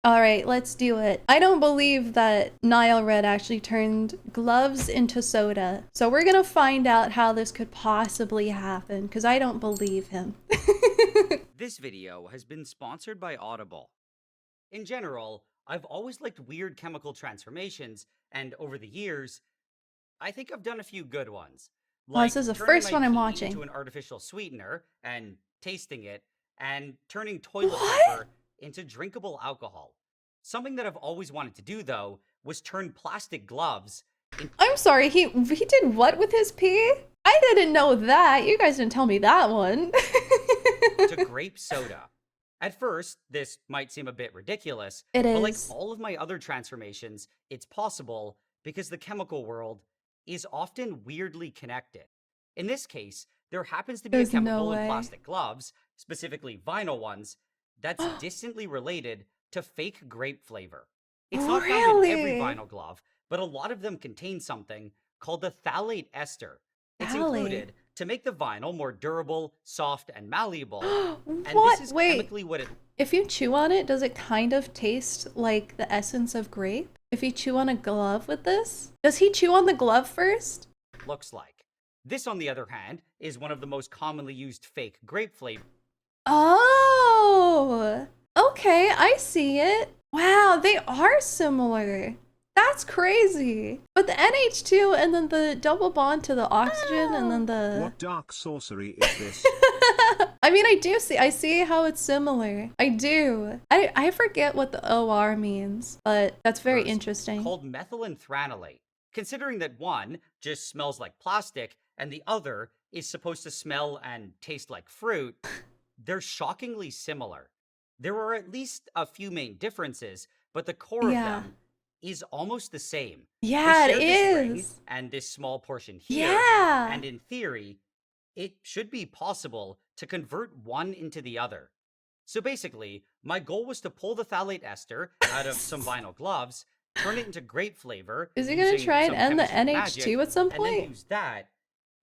All right, let's do it. I don't believe that NileRed actually turned gloves into soda. So we're gonna find out how this could possibly happen, because I don't believe him. This video has been sponsored by Audible. In general, I've always liked weird chemical transformations, and over the years, I think I've done a few good ones. Well, this Like is the turning first my one I'm pee watching. into an artificial sweetener and tasting it, and turning toilet What? paper into drinkable alcohol. Something that I've always wanted to do, though, was turn plastic gloves I'm sorry, he did what with his pee? I didn't know that. You guys didn't tell me that one. to grape soda. At first, this might seem a bit ridiculous, It but like is. all of my other transformations, it's possible because the chemical world is often weirdly connected. In this case, there happens to be a There's no chemical in way. plastic gloves, specifically vinyl ones, that's distantly related to fake grape flavor. It's not found in every Really? vinyl glove, but a lot of them contain something called the phthalate ester. It's Ballet. included to make the vinyl more durable, soft, and malleable, and this What? is Wait. chemically what it If you chew on it, does it kind of taste like the essence of grape? If you chew on a glove with this? Does he chew on the glove first? looks like. This, on the other hand, is one of the most commonly used fake grape flavors. Oh, okay, I see it. Wow, they are similar. That's crazy. But the NH2 and then the double bond to the oxygen and then the What dark sorcery is this? I mean, I see how it's similar. I do. I forget what the OR means, but that's very interesting. Called methyl anthranilate, considering that one just smells like plastic and the other is supposed to smell and taste like fruit. They're shockingly similar. There are at least a few main differences, but the core of Yeah. them is almost the same. They Yeah, it share this ring is. and this small portion here, Yeah. and in theory, it should be possible to convert one into the other. So basically, my goal was to pull the phthalate ester out of some vinyl gloves, turn it into grape flavor Is he gonna using try and some end the chemistry magic, NH2 at some and then point? use that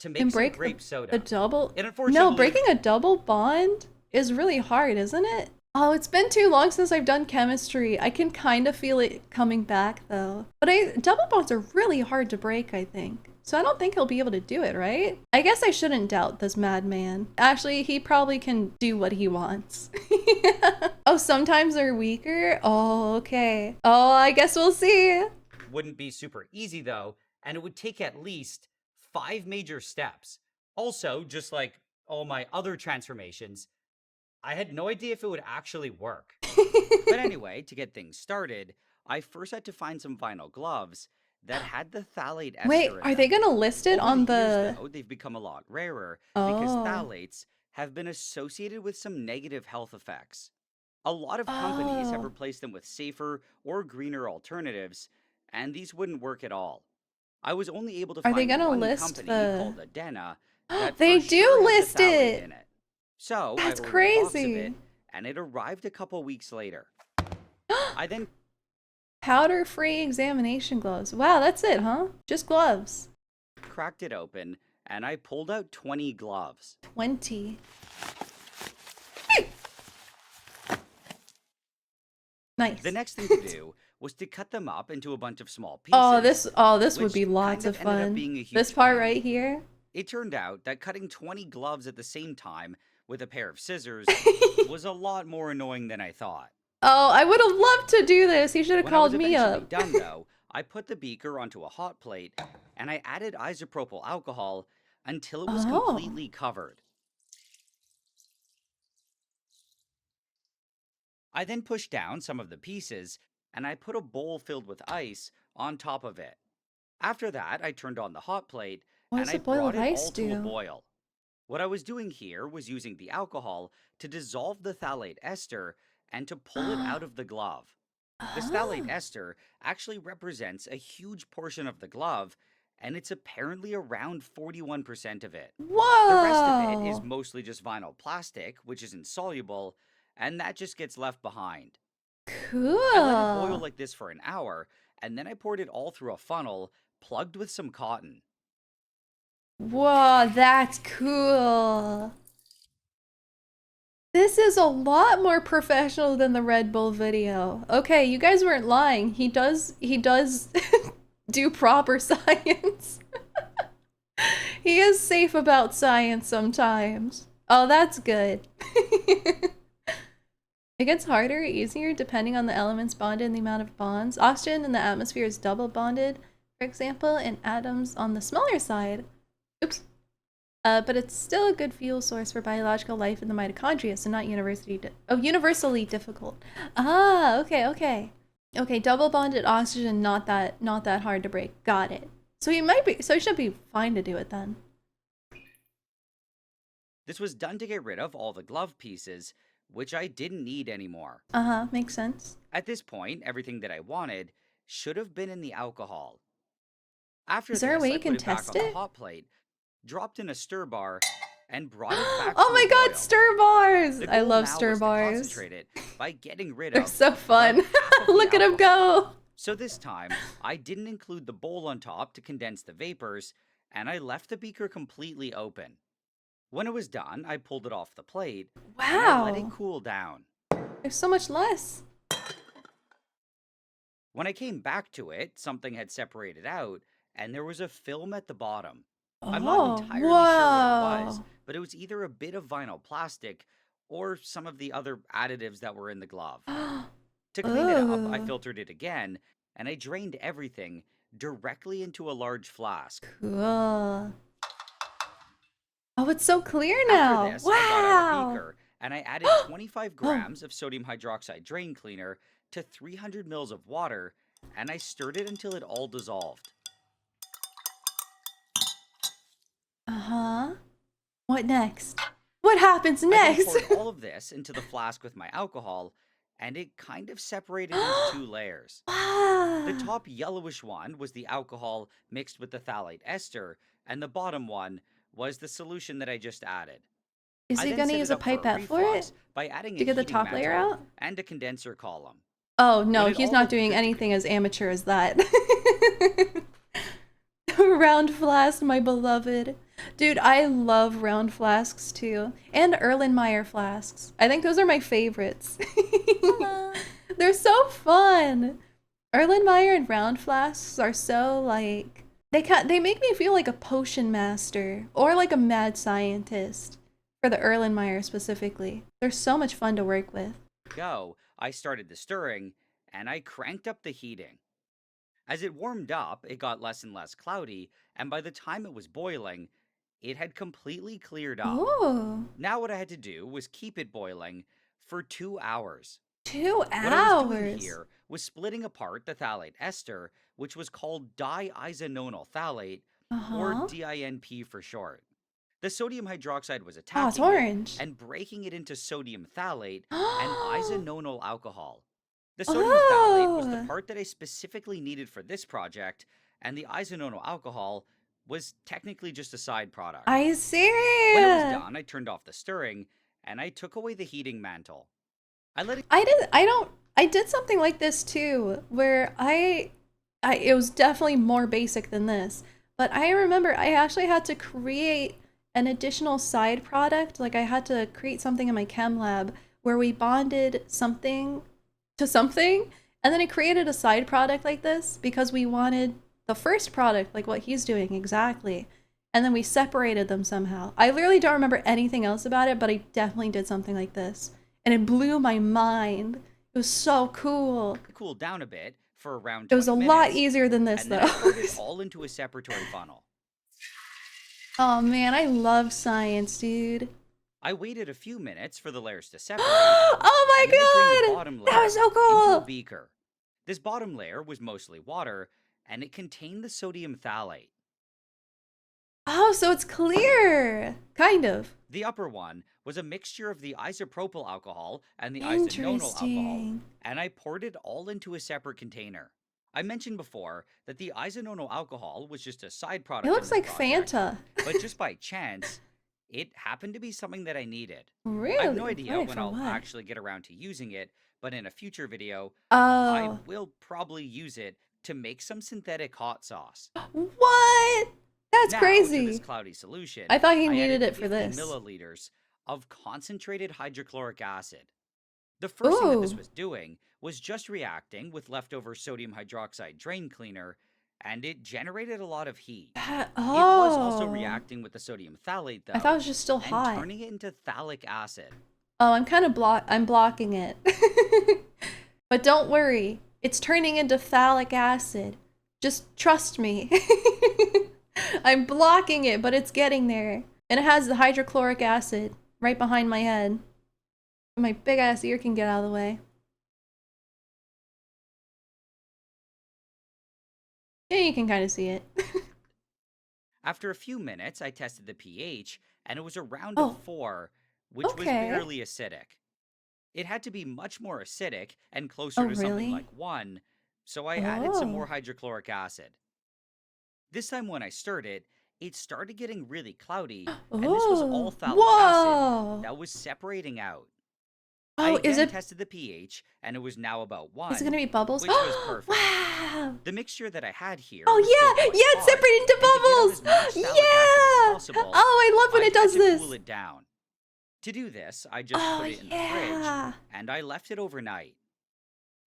to make And some break grape a soda. double? And No, unfortunately, breaking a double bond is really hard, isn't it? Oh, it's been too long since I've done chemistry. I can kind of feel it coming back though. But double bonds are really hard to break, I think. So I don't think he'll be able to do it, right? I guess I shouldn't doubt this madman. Actually, he probably can do what he wants. Oh, sometimes they're weaker? Oh, okay. Oh, I guess we'll see. wouldn't be super easy though, and it would take at least 5 major steps. Also, just like all my other transformations, I had no idea if it would actually work. But anyway, to get things started, I first had to find some vinyl gloves that had the phthalate Wait, ester in are they them. gonna list it Over the on years, the... though, they've become a lot rarer because Oh. phthalates have been associated with some negative health effects. A lot of companies have Oh. replaced them with safer or greener alternatives, and these wouldn't work at all. I was only able to Are they find gonna one list company the... called Adena that They for do sure had the list phthalate it! in it. So I That's ordered a box of crazy! it, and it arrived a couple weeks later. I then Powder-free examination gloves. Wow, that's it, huh? Just gloves. cracked it open, and I pulled out 20 gloves. 20. The Nice. next thing to do was to cut them up into a bunch of small pieces, Oh, this would which be kind lots of of ended up fun. being a This huge part pain. right here. It turned out that cutting 20 gloves at the same time with a pair of scissors was a lot more annoying than I thought. Oh, I would have loved to do this. He should have When I was called me eventually up. done, though, I put the beaker onto a hot plate and I added isopropyl alcohol until it was Oh. completely covered. I then pushed down some of the pieces and I put a bowl filled with ice on top of it. After that, I turned on the hot plate What and does I a boil brought of it ice all to a do? boil. What I was doing here was using the alcohol to dissolve the phthalate ester and to pull it out of the glove. The phthalate Oh. ester actually represents a huge portion of the glove, and it's apparently around 41% of it. The rest of it is Whoa. mostly just vinyl plastic, which is insoluble, and that just gets left behind. I let it boil Cool. like this for an hour, and then I poured it all through a funnel plugged with some cotton. Whoa, that's cool. This is a lot more professional than the Red Bull video. Okay, you guys weren't lying. He does do proper science. He is safe about science sometimes. Oh, that's good. It gets harder or easier depending on the elements bonded and the amount of bonds. Oxygen in the atmosphere is double bonded, for example, and atoms on the smaller side. Oops. But it's still a good fuel source for biological life in the mitochondria, so not universally difficult. Ah, okay. Okay, double bonded oxygen, not that hard to break. Got it. So he should be fine to do it then. This was done to get rid of all the glove pieces, which I didn't need anymore. Makes sense. At this point, everything that I wanted should have been in the alcohol. After Is there a way I you can put it back test on it? the hot plate, dropped in a stir bar, and brought it back Oh to my a god, boil. stir bars! The I goal love now stir was to bars. concentrate it by getting rid They're of so fun. about half of Look the at him alcohol. go! So this time, I didn't include the bowl on top to condense the vapors, and I left the beaker completely open. When it was done, I pulled it off the plate, and I let it Wow! cool down. There's so much less. When I came back to it, something had separated out, and there was a film at the bottom. I'm not Oh, entirely sure what it was, whoa! but it was either a bit of vinyl plastic or some of the other additives that were in the glove. To clean it up, I Oh, filtered it again, and I drained everything directly into a large flask. cool. Oh, it's so clear After now. this, I got out a Wow! beaker, and I added 25 grams of sodium hydroxide drain cleaner to 300 mils of water, and I stirred it until it all dissolved. What next? What happens I then next? poured all of this into the flask with my alcohol, and it kind of separated into two layers. The Wow! top yellowish one was the alcohol mixed with the phthalate ester, and the bottom one was the solution that I just added. Is I he then gonna set use it a up for a pipette for reflux it by adding a to get the heating top layer mantle out? and a condenser column. Oh no, When it he's all not looked doing good to anything go, as amateur as that. Round flask, my beloved. Dude, I love round flasks too. And Erlenmeyer flasks. I think those are my favorites. They're so fun. Erlenmeyer and round flasks are so like they make me feel like a potion master or like a mad scientist for the Erlenmeyer specifically. They're so much fun to work with. I started the stirring, and I cranked up the heating. As it warmed up, it got less and less cloudy, and by the time it was boiling, it had completely cleared up. Ooh, Now what I had to do was keep it boiling for 2 hours. 2 What I was doing hours. here was splitting apart the phthalate ester, which was called diisononyl phthalate, or Uh-huh. DINP for short. The sodium hydroxide was Oh, it's attacking it orange. and breaking it into sodium phthalate and isononyl alcohol. The sodium phthalate was the Oh, part that I specifically needed for this project, and the isononyl alcohol was technically just a side product. I see. When it was done, I turned off the stirring, and I took away the heating mantle. I let it I did something like this too, where it was definitely more basic than this, but I remember I actually had to create an additional side product. Like I had to create something in my chem lab where we bonded something to something, and then I created a side product like this because we wanted the first product, like what he's doing exactly. And then we separated them somehow. I literally don't remember anything else about it, but I definitely did something like this. And it blew my mind. It was so cool. cooled down a bit for around 20 It was a minutes, lot easier than this, and then I though. poured it all into a separatory funnel. Oh man, I love science, dude. I waited a few minutes for the layers to separate, Oh and then I drained the my bottom god! layer That was so into a cool! beaker. This bottom layer was mostly water, and it contained the sodium phthalate. Oh, so it's clear! Kind of. The upper one was a mixture of the isopropyl alcohol and the isononyl alcohol, Interesting. and I poured it all into a separate container. I mentioned before that the isononyl alcohol was just a side product It in looks this like project, Fanta. but just by chance, it happened to be something that I needed. Really? I have no idea Wait, when for I'll what? actually get around to using it, but in a future video, I Oh. will probably use it to make some synthetic hot sauce. What? That's Now, to this crazy. cloudy solution, I thought he I needed added it for 50 this. milliliters of concentrated hydrochloric acid. The first thing that this Ooh. was doing was just reacting with leftover sodium hydroxide drain cleaner, and it generated a lot of heat. It was also Oh. reacting with the sodium phthalate, I thought it though, was just still and hot. turning it into phthalic acid. Oh, I'm blocking it. But don't worry. It's turning into phthalic acid. Just trust me. I'm blocking it, but it's getting there. And it has the hydrochloric acid right behind my head. My big ass ear can get out of the way. Yeah, you can kind of see it. After a few minutes, I tested the pH, and it was around a Oh, 4, which was okay. barely acidic. It had to be much more acidic and closer Oh, to something really? like 1, so I added some Oh. more hydrochloric acid. This time when I stirred it, it started getting really cloudy, and this was all Oh. phthalic acid Whoa. that was separating out. I Oh, again tested the pH, and it was now about is it 1, gonna be bubbles? which was perfect. Wow. The mixture that I had here Oh was still yeah, quite yeah, it's hot, separated into and to get out as much bubbles. phthalic acid as Yeah. possible, Oh, I love when I it had does to this. cool it down. To do this, I just Oh put it in the fridge, yeah. and I left it overnight.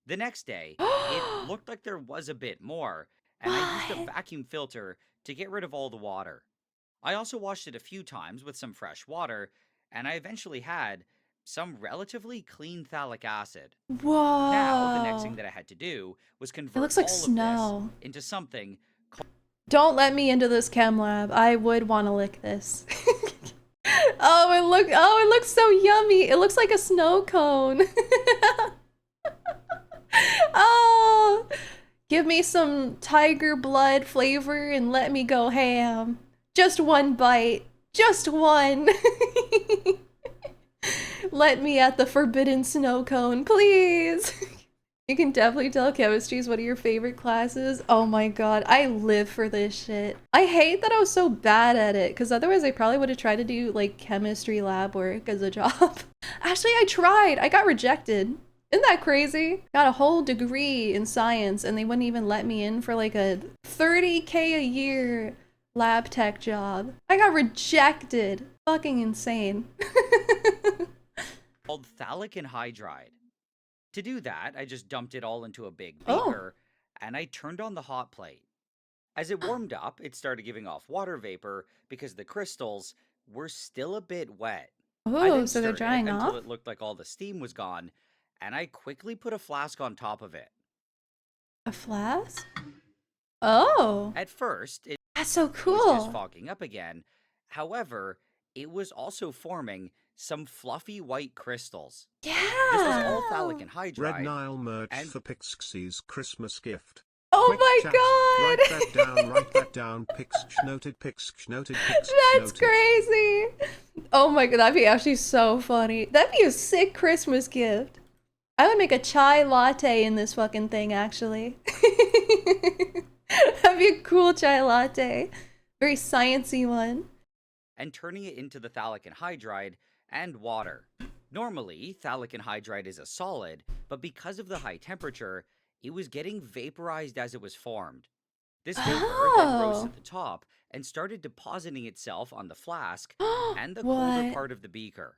The next day, it looked like there was a bit more, and I used a What? vacuum filter to get rid of all the water. I also washed it a few times with some fresh water, and I eventually had some relatively clean phthalic acid. Now, the next thing Whoa. that I had to do was It convert looks like all of this snow. into something. Don't let me into this chem lab. I would want to lick this. Oh, it looks so yummy. It looks like a snow cone. Oh, give me some tiger blood flavor and let me go ham. Just one bite. Just one. Let me at the forbidden snow cone, please. You can definitely tell chemistry is one of your favorite classes. Oh my god, I live for this shit. I hate that I was so bad at it, because otherwise I probably would have tried to do like chemistry lab work as a job. Actually, I tried. I got rejected. Isn't that crazy? Got a whole degree in science and they wouldn't even let me in for like a 30K a year lab tech job. I got rejected. Fucking insane. Called phthalic anhydride. To do that, I just dumped it all into a big Oh. beaker, and I turned on the hot plate. As it warmed up, it started giving off water vapor because the crystals were still a bit wet. I Oh, then so they're stirred it drying until off? it looked like all the steam was gone, and I quickly put a flask on top of it. A flask? Oh. At first, it That's so was just cool. fogging up again. However, it was also forming some fluffy white crystals. This was all phthalic Yeah. Red anhydride, Nile merch and for Pixxie's Christmas gift. Oh Quick my chat. god. Write that down, write that down. Pixx noted, Pixx noted, Pixx That's noted. crazy. Oh my god, that'd be actually so funny. That'd be a sick Christmas gift. I would make a chai latte in this fucking thing, actually. That'd be a cool chai latte. Very sciencey one. and turning it into the phthalic anhydride and water. Normally, phthalic anhydride is a solid, but because of the high temperature, it was getting vaporized as it was formed. This vapor then rose to Oh. the top and started depositing itself on the flask and the colder What? part of the beaker.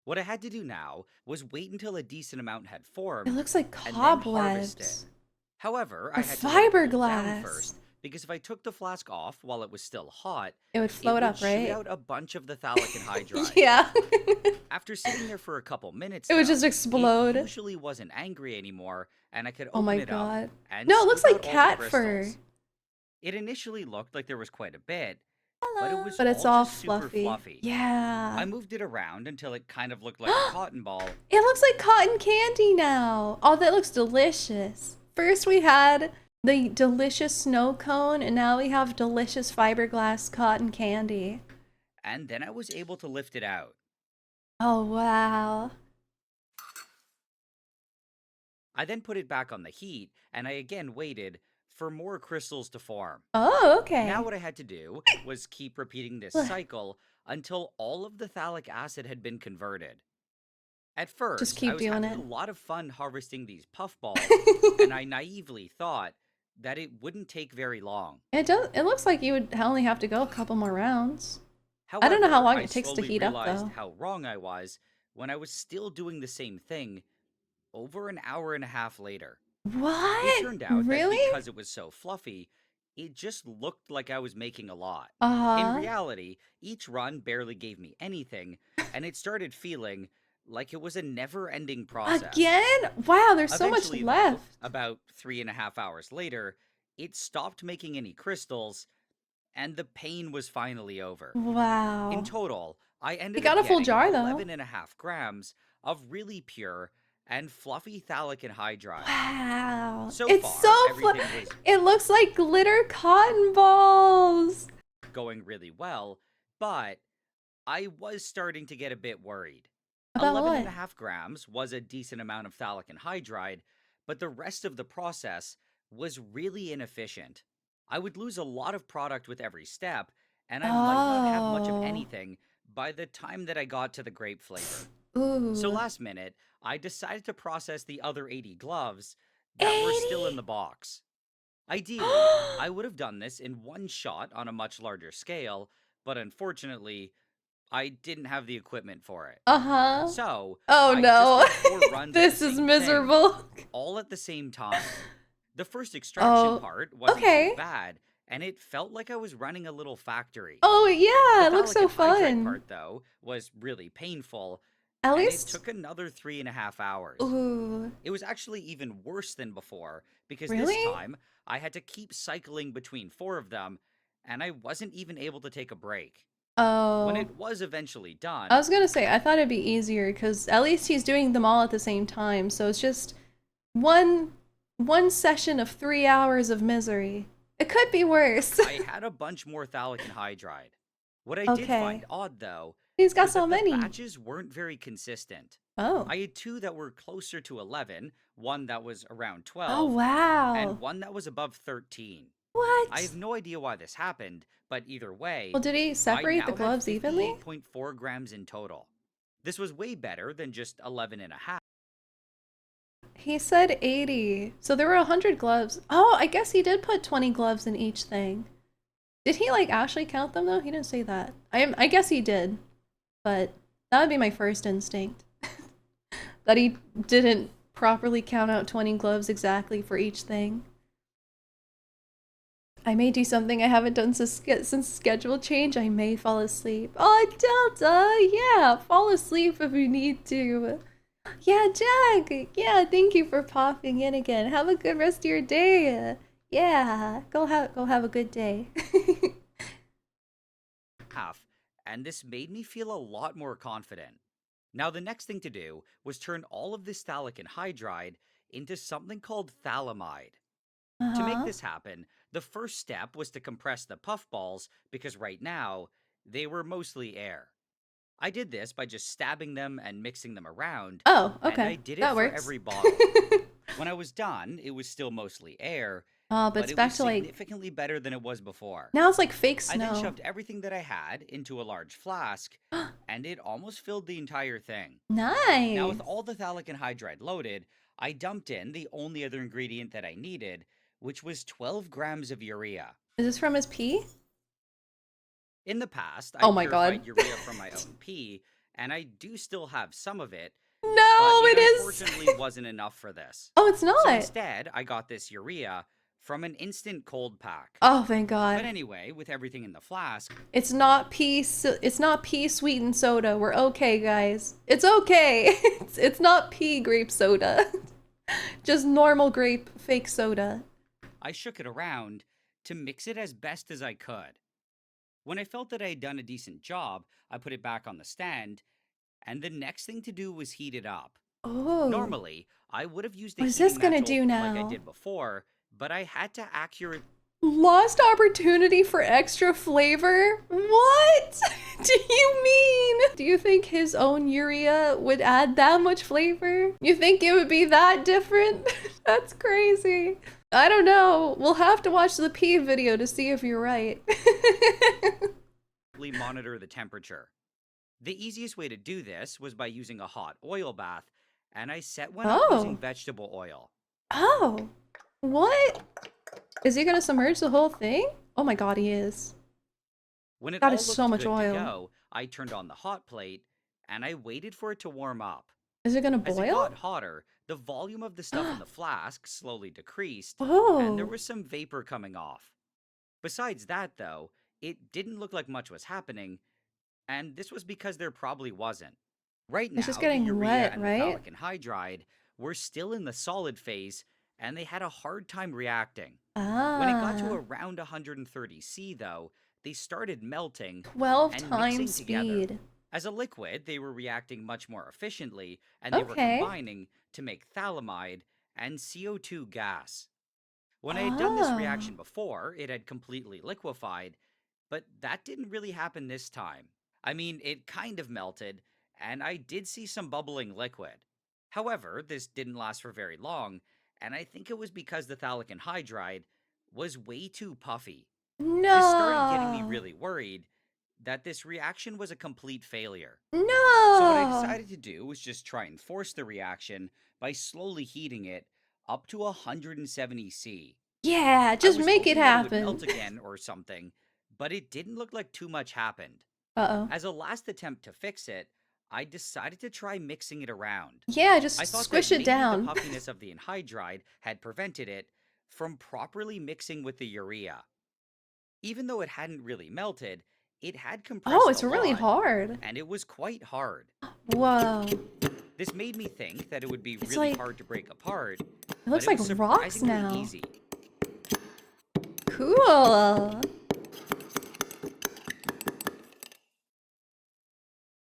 What I had to do now was wait until a decent amount had It formed looks like and then harvest it. cobwebs. However, Or I had to let it cool down fiberglass. first because if I took the flask off while it was still hot, It would it float would up, shoot right? out a bunch of the phthalic anhydride. Yeah. After sitting there for a couple minutes, It would though, just explode. it usually wasn't angry anymore, and I could Oh open my it up god. and No, it looks scoop like out all the cat fur. crystals. It initially looked like there was quite a bit, but it was But it's all all just super fluffy. fluffy. Yeah. I moved it around until it kind of looked like a cotton ball. It looks like cotton candy now. Oh, that looks delicious. First we had the delicious snow cone, and now we have delicious fiberglass cotton candy. And then I was able to lift it out. Oh, wow. I then put it back on the heat, and I again waited for more crystals to form. Oh, okay. Now what I had to do was keep repeating this cycle until all of the phthalic acid had been converted. At first, keep I was doing having it. a lot of fun harvesting these puff balls, and I naively thought that it wouldn't take very long. It looks like you would only have to go a couple more rounds. I don't know how However, long I it takes to slowly heat up realized though. how wrong I was when I was still doing the same thing over an hour and a half later. It What? turned out that Really? because it was so fluffy, it just looked like I was making a lot. In Uh-huh. reality, each run barely gave me anything, and it started feeling like it was a never ending process. Again? Wow, there's so much Eventually, though, left. about 3.5 hours later, it stopped making any crystals, and the pain was finally over. In Wow. total, I You ended got up a full getting jar though. 11.5 grams of really pure and fluffy phthalic anhydride. Wow. So It's far, so everything was it looks like glitter cotton balls. going really well, but I was starting to get a bit worried. About Eleven and what? a half grams was a decent amount of phthalic anhydride, but the rest of the process was really inefficient. I would lose a lot of product with every step, and I might not have much of Oh. anything by the time that I got to the grape flavor. So Ooh. last minute, I decided to process the other 80 gloves that were still in 80? the box. Ideally, I would have done this in one shot on a much larger scale, but unfortunately, I didn't have the equipment for it. Uh-huh. So, Oh I just no. did 4 runs of the This is same thing, miserable. all at the same time. The first extraction Oh, part wasn't too okay. bad, and it felt like I was running a little factory. Oh The yeah, it looks phthalic so anhydride fun. part, though, was really painful, At and it least, took another 3.5 hours. ooh, It was actually even worse than before, because this really? time I had to keep cycling between 4 of them, and I wasn't even able to take a break. When Oh, it was eventually I done, was gonna say, I thought it'd be easier because at least he's doing them all at the same time. So it's just one one session of 3 hours of misery. It could be worse. I had a bunch more phthalic anhydride. What I did Okay. find odd, though, He's got was so that the many. batches weren't very consistent. Oh. I had two that were closer to 11, one that was around Oh 12, and wow. one that was above 13. I have What? no idea why this happened, but either way, Well, did he I separate the now had gloves evenly? 58.4 grams in total. This was way better than just 11 and a half. He said 80. So there were 100 gloves. Oh, I guess he did put 20 gloves in each thing. Did he like actually count them though? He didn't say that. I guess he did. But that would be my first instinct. That he didn't properly count out 20 gloves exactly for each thing. I may do something I haven't done since schedule change. I may fall asleep. Oh, Delta! Yeah, fall asleep if you need to. Yeah, Jack! Yeah, thank you for popping in again. Have a good rest of your day. Yeah, go have a good day. And this made me feel a lot more confident. Now, the next thing to do was turn all of this phthalic anhydride into something called phthalimide. To make Uh-huh. this happen, the first step was to compress the puffballs because right now, they were mostly air. I did this by just stabbing them and mixing them around, Oh, and okay. I did it That for works. every bottle. When I was done, it was still mostly air, Oh, but but it's it back was to like significantly better than it was before. now it's like fake I then snow. shoved everything that I had into a large flask, and it almost filled the entire thing. Now, with Nice. all the phthalic anhydride loaded, I dumped in the only other ingredient that I needed, which was 12 grams of urea. Is this from his pee? In the past, I Oh my god. purified urea from my own pee, and I do still have some of it, but No, it it is. unfortunately wasn't enough for this. Oh, it's So not. instead, I got this urea from an instant cold pack. Oh, thank But god. anyway, with everything in the flask, It's not pea. It's not pea sweetened soda. We're okay, guys. It's okay. It's not pea grape soda. Just normal grape fake soda. I shook it around to mix it as best as I could. When I felt that I had done a decent job, I put it back on the stand, and the next thing to do was heat it up. Oh, Normally, I would have used a what is this heating gonna natural do like I now? did before, but I had to accurately Lost opportunity for extra flavor? What do you mean? Do you think his own urea would add that much flavor? You think it would be that different? That's crazy. I don't know. We'll have to watch the pee video to see if you're right. monitor the temperature. The easiest way to do this was by using a hot oil bath, and I set one up using Oh. vegetable oil. Oh. What? Is he gonna submerge the whole thing? Oh my god, he is. When it That all is so looked much good to oil. go, I turned on the hot plate and I waited for it to warm up. Is it gonna As it boil? got hotter, the volume of the stuff in the flask slowly decreased, and there Oh, was some vapor coming off. Besides that, though, it didn't look like much was happening, and this was because there probably wasn't. Right it's just now, the getting urea wet, and the right? phthalic anhydride were still in the solid phase, and they had a hard time reacting. When it got to Ah, around 130 C, though, they started melting 12 and times mixing together. speed. As a liquid, they were reacting much more efficiently, and they were Okay. combining to make phthalimide and CO2 gas. When I had done this Oh, reaction before, it had completely liquefied, but that didn't really happen this time. I mean, it kind of melted, and I did see some bubbling liquid. However, this didn't last for very long, and I think it was because the phthalic anhydride was way too puffy. This started getting me no. really worried that this reaction was a complete failure. So what I No. decided to do was just try and force the reaction by slowly heating it up to 170 C. Yeah, I just was make it hoping that it would melt happen. again or something, but it didn't look like too much happened. Uh-oh. As a last attempt to fix it, I decided to try mixing it around. Yeah, I just thought that squish it maybe the down. puffiness of the anhydride had prevented it from properly mixing with the urea. Even though it hadn't really melted, it had Oh, compressed a it's really lot, hard. and it was quite hard. Whoa. This made me think that it would be It's really like, hard to break apart, it but looks it like was rocks surprisingly now. easy. Cool.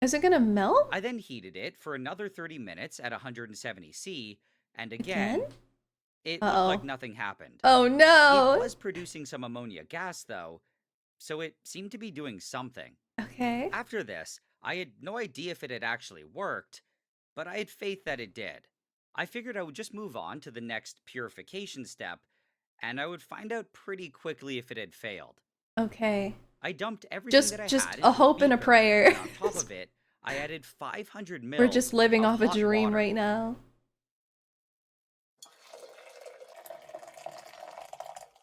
Is it gonna melt I then heated it for another 30 minutes at 170 C, and again? again, it looked like Uh-oh. nothing happened. Oh It no. was producing some ammonia gas, though, so it seemed to be doing something. Okay. After this, I had no idea if it had actually worked, but I had faith that it did. I figured I would just move on to the next purification step, and I would find out pretty quickly if it had failed. Okay. I dumped everything that I Just had a into a hope and a beaker, prayer. and on top of it, I added 500 We're mils just living of off a hot dream water. right now.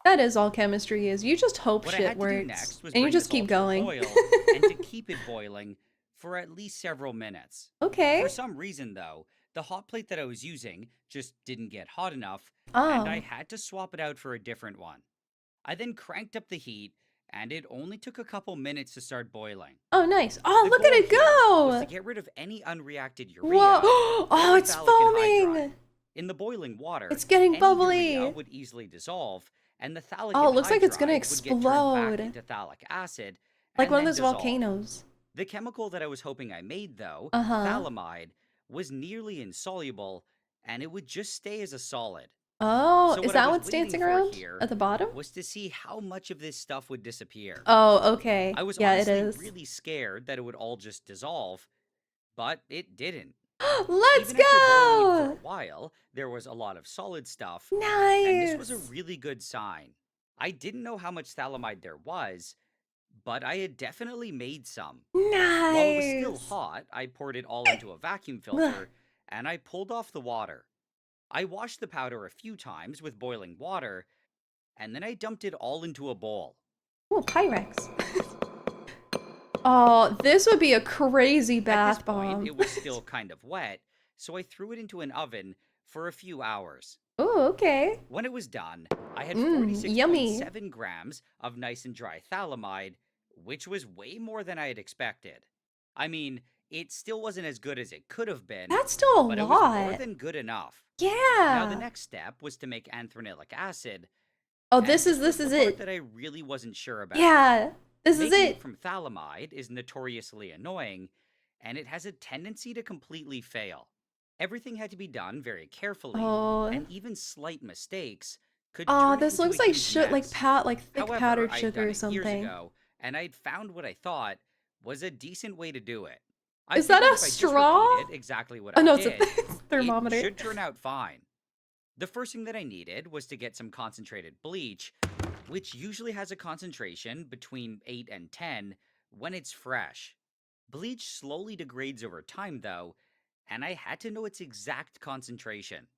That is all chemistry is. You just hope What I shit had to do works. next was And you bring just this all keep to a going. boil and to keep it boiling for at least several minutes. For Okay. some reason, though, the hot plate that I was using just didn't get hot enough, and I Oh. had to swap it out for a different one. I then cranked up the heat, and it only took a couple minutes to start boiling. Oh, nice. Oh, The look at goal it here was to go! get rid of any unreacted Whoa! urea Oh, or it's phthalic anhydride. foaming! In the boiling water, It's getting any urea bubbly! would easily dissolve, and the phthalic Oh, it looks like it's gonna anhydride would get turned back explode. into phthalic acid Like and one of then those dissolve. volcanoes. The chemical that I was hoping I made, though, Uh-huh. phthalimide, was nearly insoluble, and it would just stay as a solid. Oh, So is what I that was what's waiting dancing for around here at the bottom? was to see how much of this stuff would disappear. Oh, okay. I was Yeah, it honestly is. really scared that it would all just dissolve, but it didn't. Let's Even after boiling it for a go! while, there was a lot of solid stuff, and this was a Nice! really good sign. I didn't know how much phthalimide there was, but I had definitely made some. While it was still Nice! hot, I poured it all into a vacuum Ugh. filter, and I pulled off the water. I washed the powder a few times with boiling water, and then I dumped it all into a bowl. Ooh, Pyrex. Oh, this would be a crazy At this bath point, bomb. it was still kind of wet, so I threw it into an oven for a few hours. Oh, okay. When it was done, I had Yummy. 46.7 grams of nice and dry phthalimide, which was way more than I had expected. I mean, it still wasn't as good as it could have been, That's still a but it was more lot. than good enough. Now, the Yeah. next step was to make anthranilic acid, Oh, and this this was the is part it. that I really wasn't sure about. Yeah. This is Making it it. from phthalimide is notoriously annoying, and it has a tendency to completely fail. Everything had to be done very carefully, Oh. and even slight mistakes could Oh, turn it this into a looks like huge mess. like thick However, powdered I had sugar done or it years something. ago, and I'd found what I thought was a decent way to do it. I Is that figured a if I just straw? repeated exactly what Oh I no, it's a did, it thermometer. should turn out fine. The first thing that I needed was to get some concentrated bleach, which usually has a concentration between 8 and 10 when it's fresh. Bleach slowly degrades over time, though, and I had to know its exact concentration.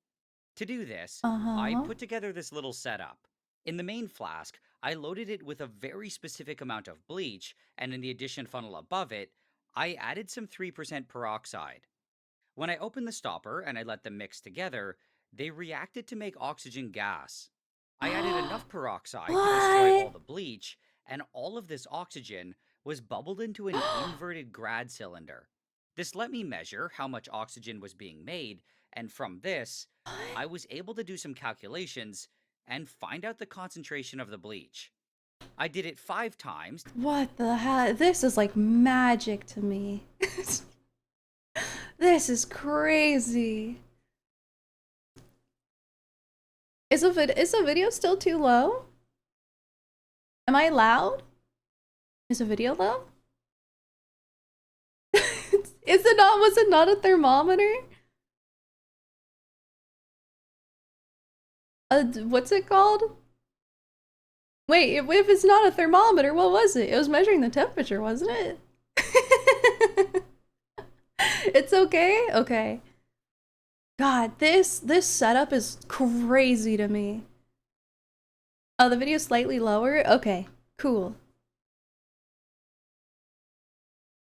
To do this, I Uh-huh. put together this little setup. In the main flask, I loaded it with a very specific amount of bleach, and in the addition funnel above it, I added some 3% peroxide. When I opened the stopper and I let them mix together, they reacted to make oxygen gas. I added enough peroxide to destroy all What? the bleach, and all of this oxygen was bubbled into an inverted grad cylinder. This let me measure how much oxygen was being made, and from this, I was able to do some calculations and find out the concentration of the bleach. I did it 5 times. What the heck? This is like magic to me. This is crazy. Is the video still too low? Am I loud? Is the video low? Is it not? Was it not a thermometer? What's it called? Wait, if it's not a thermometer, what was it? It was measuring the temperature, wasn't it? It's okay? Okay. God, this setup is crazy to me. Oh, the video's slightly lower? Okay, cool.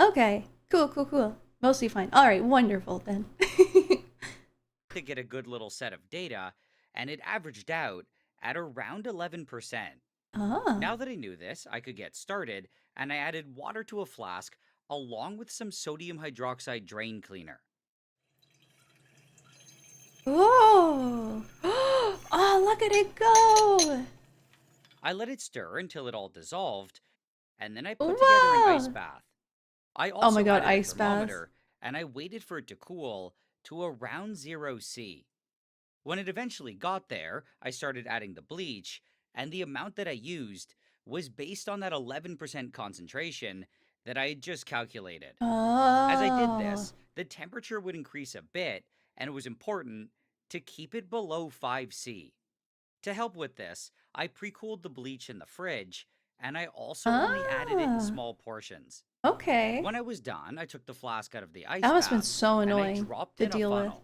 Okay, cool. Mostly fine. Alright, wonderful then. To get a good little set of data, and it averaged out at around 11%. Ah. Now that I knew this, I could get started, and I added water to a flask along with some sodium hydroxide drain cleaner. Oh! Oh, look at it go! I let it stir until it all dissolved, and then I put together an ice Wow! bath. I Oh my also god, added a ice bath. thermometer, and I waited for it to cool to around 0°C. When it eventually got there, I started adding the bleach, and the amount that I used was based on that 11% concentration that I had just calculated. As I did Oh. this, the temperature would increase a bit, and it was important to keep it below 5°C. To help with this, I pre-cooled the bleach in the fridge, and I also only added it in Ah. small portions. Okay. When I was done, I took the flask out of the ice That must have been bath, so and I annoying dropped to in a deal with. funnel.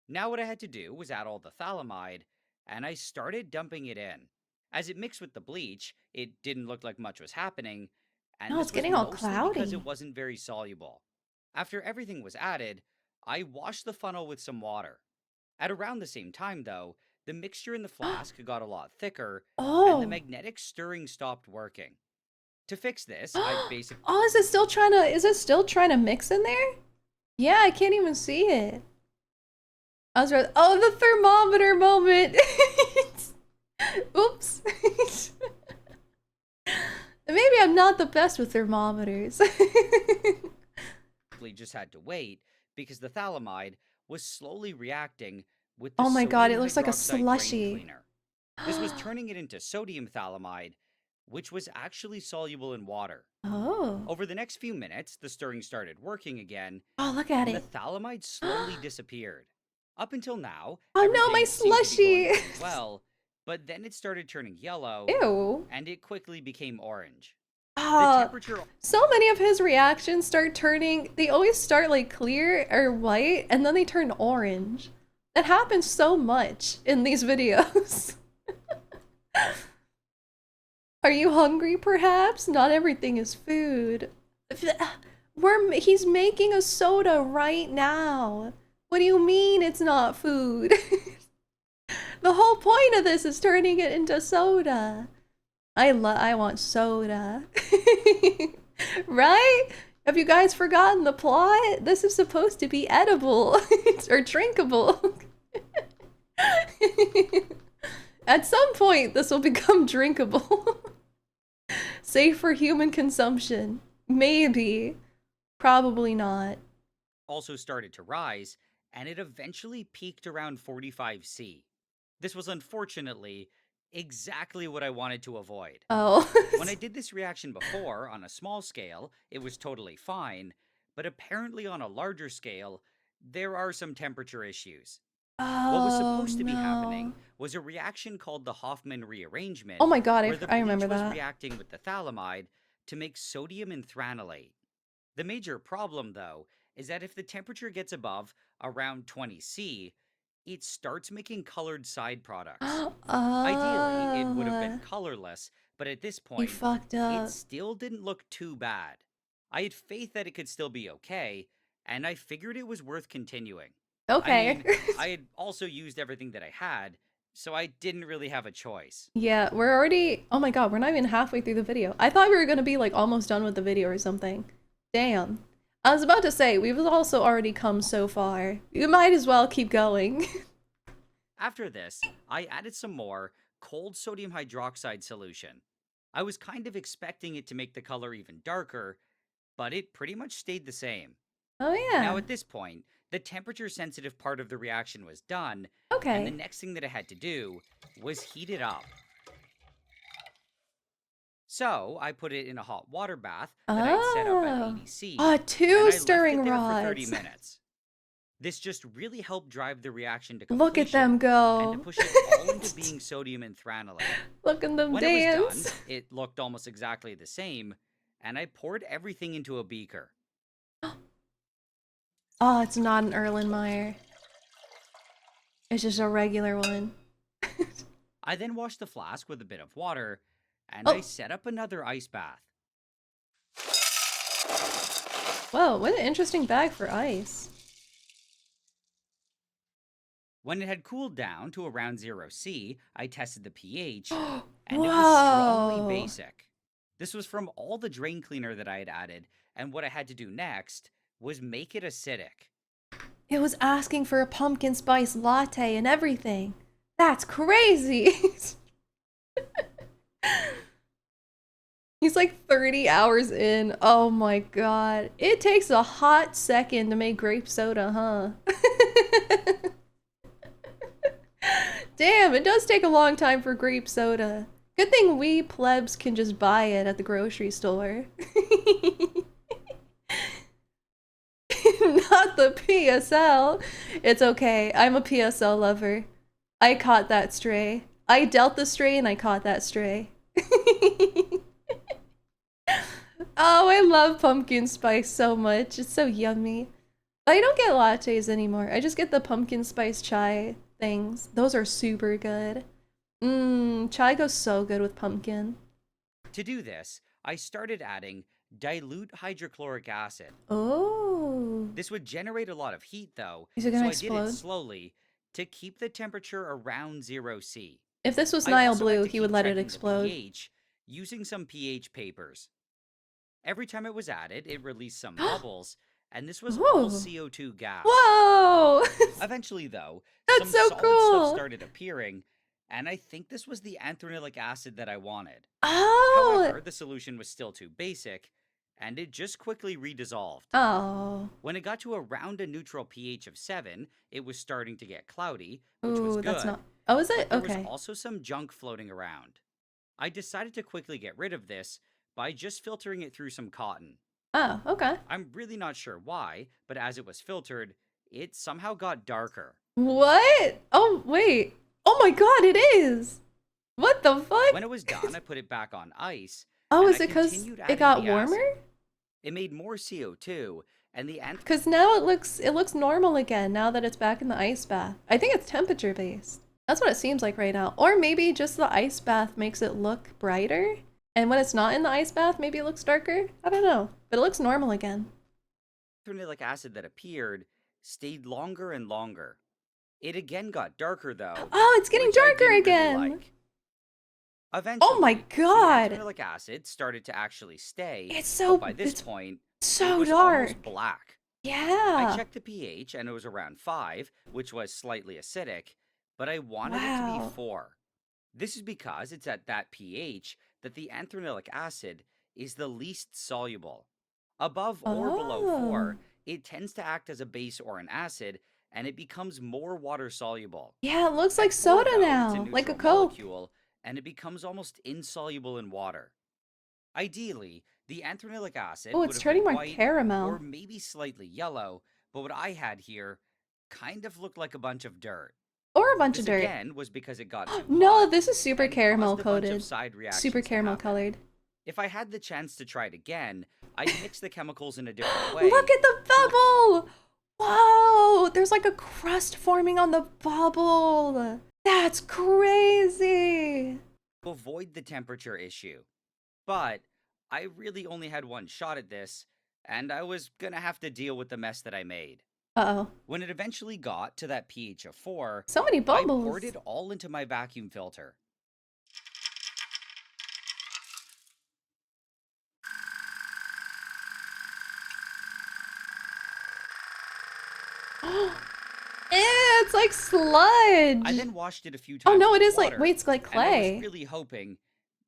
Now what I had to do was add all the phthalimide, and I started dumping it in. As it mixed with the bleach, it didn't look like much was happening, and No, it's this was getting all mostly because it cloudy. wasn't very soluble. After everything was added, I washed the funnel with some water. At around the same time, though, the mixture in the flask got a lot thicker, and the Oh. magnetic stirring stopped working. To fix this, I basically Oh, is it still trying to mix in there? Yeah, I can't even see it. I was right. Oh, the thermometer moment. Oops. Maybe I'm not the best with thermometers. just had to wait because the phthalimide was slowly reacting with the Oh my god, sodium it looks like a hydroxide drain slushy. cleaner. This was turning it into sodium phthalimide, which was actually soluble in water. Oh. Over the next few minutes, the stirring started working again, Oh, look at and the it. phthalimide slowly disappeared. Up until now, Oh no, my everything seemed to be going slushy. pretty well, but then it started turning yellow, Ew. and it quickly became orange. The Ah, temperature so many of his reactions start turning, they always start like clear or white and then they turn orange. That happens so much in these videos. Are you hungry perhaps? Not everything is food. He's making a soda right now. What do you mean it's not food? The whole point of this is turning it into soda. I want soda. Right? Have you guys forgotten the plot? This is supposed to be edible or drinkable. At some point, this will become drinkable. Safe for human consumption. Maybe. Probably not. also started to rise, and it eventually peaked around 45°C. This was unfortunately exactly what I wanted to avoid. Oh. When I did this reaction before on a small scale, it was totally fine, but apparently on a larger scale, there are some temperature issues. What was Oh supposed to be happening no. was a reaction called the Hoffman rearrangement, Oh my god, where the I remember bleach was that. reacting with the phthalimide to make sodium anthranilate. The major problem, though, is that if the temperature gets above around 20°C, it starts making colored side products. Ideally, it would have been colorless, but at this You point, fucked it up. still didn't look too bad. I had faith that it could still be okay, and I figured it was worth continuing. I Okay. mean, I had also used everything that I had, so I didn't really have a choice. Yeah, we're already, oh my god, we're not even halfway through the video. I thought we were gonna be like almost done with the video or something. Damn. I was about to say, we've also already come so far. You might as well keep going. After this, I added some more cold sodium hydroxide solution. I was kind of expecting it to make the color even darker, but it pretty much stayed the same. Oh Now yeah. at this point, the temperature sensitive part of the reaction was done, and the Okay. next thing that I had to do was heat it up. So I put it in a hot water bath that I'd set up at Oh. 80°C, Ah, and two I left stirring it there for 30 rods. minutes. This just really helped drive the reaction to Look at them completion and to go. push it all into being sodium anthranilate. Look at them When it was done, dance. it looked almost exactly the same, and I poured everything into a beaker. Oh, it's not an Erlenmeyer. It's just a regular one. I then washed the flask with a bit of water, and Oh. I set up another ice bath. Whoa, what an interesting bag for ice. When it had cooled down to around 0°C, I tested the pH, Whoa. and it was strongly basic. This was from all the drain cleaner that I had added, and what I had to do next was make it acidic. It was asking for a pumpkin spice latte and everything. That's crazy. He's like 30 hours in. Oh my god. It takes a hot second to make grape soda, huh? Damn, it does take a long time for grape soda. Good thing we plebs can just buy it at the grocery store. Not the PSL. It's okay. I'm a PSL lover. I caught that stray. I dealt the stray and I caught that stray. Oh, I love pumpkin spice so much. It's so yummy. I don't get lattes anymore. I just get the pumpkin spice chai things. Those are super good. Chai goes so good with pumpkin. To do this, I started adding dilute hydrochloric acid. Oh. This would generate a lot of heat though, Is it so gonna I did explode? it slowly to keep the temperature around 0°C. If this was I Nile also had Blue, to he would keep let it checking the explode. pH using some pH papers. Every time it was added, it released some bubbles, and this was all Ooh. CO2 gas. Whoa! Eventually, though, That's some so solid cool. stuff started appearing, and I think this was the anthranilic acid that I wanted. Oh! However, the solution was still too basic, and it just quickly redissolved. Oh. When it got to around a neutral pH of 7, it was starting to get cloudy, which was Ooh, good. that's not. Oh, is it? But there Okay. was also some junk floating around. I decided to quickly get rid of this by just filtering it through some cotton. Oh, okay. I'm really not sure why, but as it was filtered, it somehow got darker. What? Oh, wait. Oh my god, it is! What the fuck? When it was done, I put it back on ice. Oh, and is I it because continued it adding got the acid. warmer? It made more CO2, and the Because now it looks normal again now that it's back in the ice bath. I think it's temperature based. That's what it seems like right now. Or maybe just the ice bath makes it look brighter. And when it's not in the ice bath, maybe it looks darker. I don't know. But it looks normal again. anthranilic acid that appeared stayed longer and longer. It again got darker though. Oh, it's getting which I darker didn't really again. like. Eventually, Oh my god. the anthranilic acid started to actually stay. It's so but by this it's point, so it was dark. almost black. I Yeah. checked the pH and it was around 5, which was slightly acidic, but I wanted it to Wow. be 4. This is because it's at that pH that the anthranilic acid is the least soluble. Above or below 4, Oh. it tends to act as a base or an acid, and it becomes more water soluble. Yeah, it looks At like 4, soda though, now, it's a like a neutral Coke. molecule, and it becomes almost insoluble in water. Ideally, the anthranilic acid Oh, would it's have turning been more white caramel. or maybe slightly yellow, but what I had here kind of looked like a bunch of dirt. Or a bunch This of dirt. again was because it got too No, hot this is super and caramel caused a bunch of coated. side reactions Super to caramel happen. colored. If I had the chance to try it again, I'd mix the chemicals in a different way. Look at the bubble! Whoa! There's like a crust forming on the bubble. That's crazy. avoid the temperature issue. But I really only had one shot at this, and I was gonna have to deal with the mess that I made. Uh-oh. When it eventually got to that pH of 4, So many I poured bubbles. it all into my vacuum filter. It's like sludge. I then washed it a few Oh times no, with it is water, like, wait, it's like and I was clay. really hoping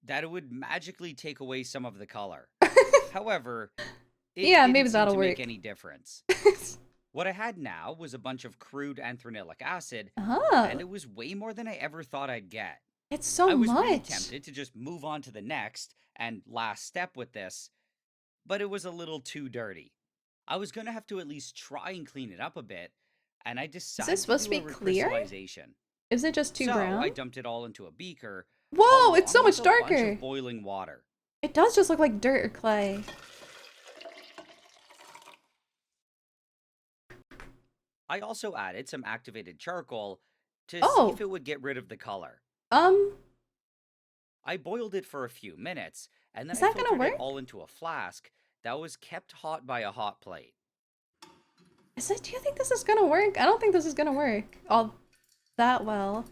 that it would magically take away some of the color. However, it Yeah, didn't maybe seem that'll to make work. any difference. What I had now was a bunch of crude anthranilic acid, and Oh, it was way more than I ever thought I'd get. it's so I was really much. tempted to just move on to the next and last step with this, but it was a little too dirty. I was going to have to at least try and clean it up a bit, and I Is this decided to supposed to do a be clear? recrystallization. Is it just too So I brown? dumped it all into a beaker, Whoa, it's so along with much a bunch darker. of boiling water. It does just look like dirt or clay. I also added some activated charcoal to see Oh, if it would get rid of the color. um, I boiled it for a few minutes, and then is I that gonna filtered it work? all into a flask that was kept hot by a hot plate. Do you think this is gonna work? I don't think this is gonna work all that well.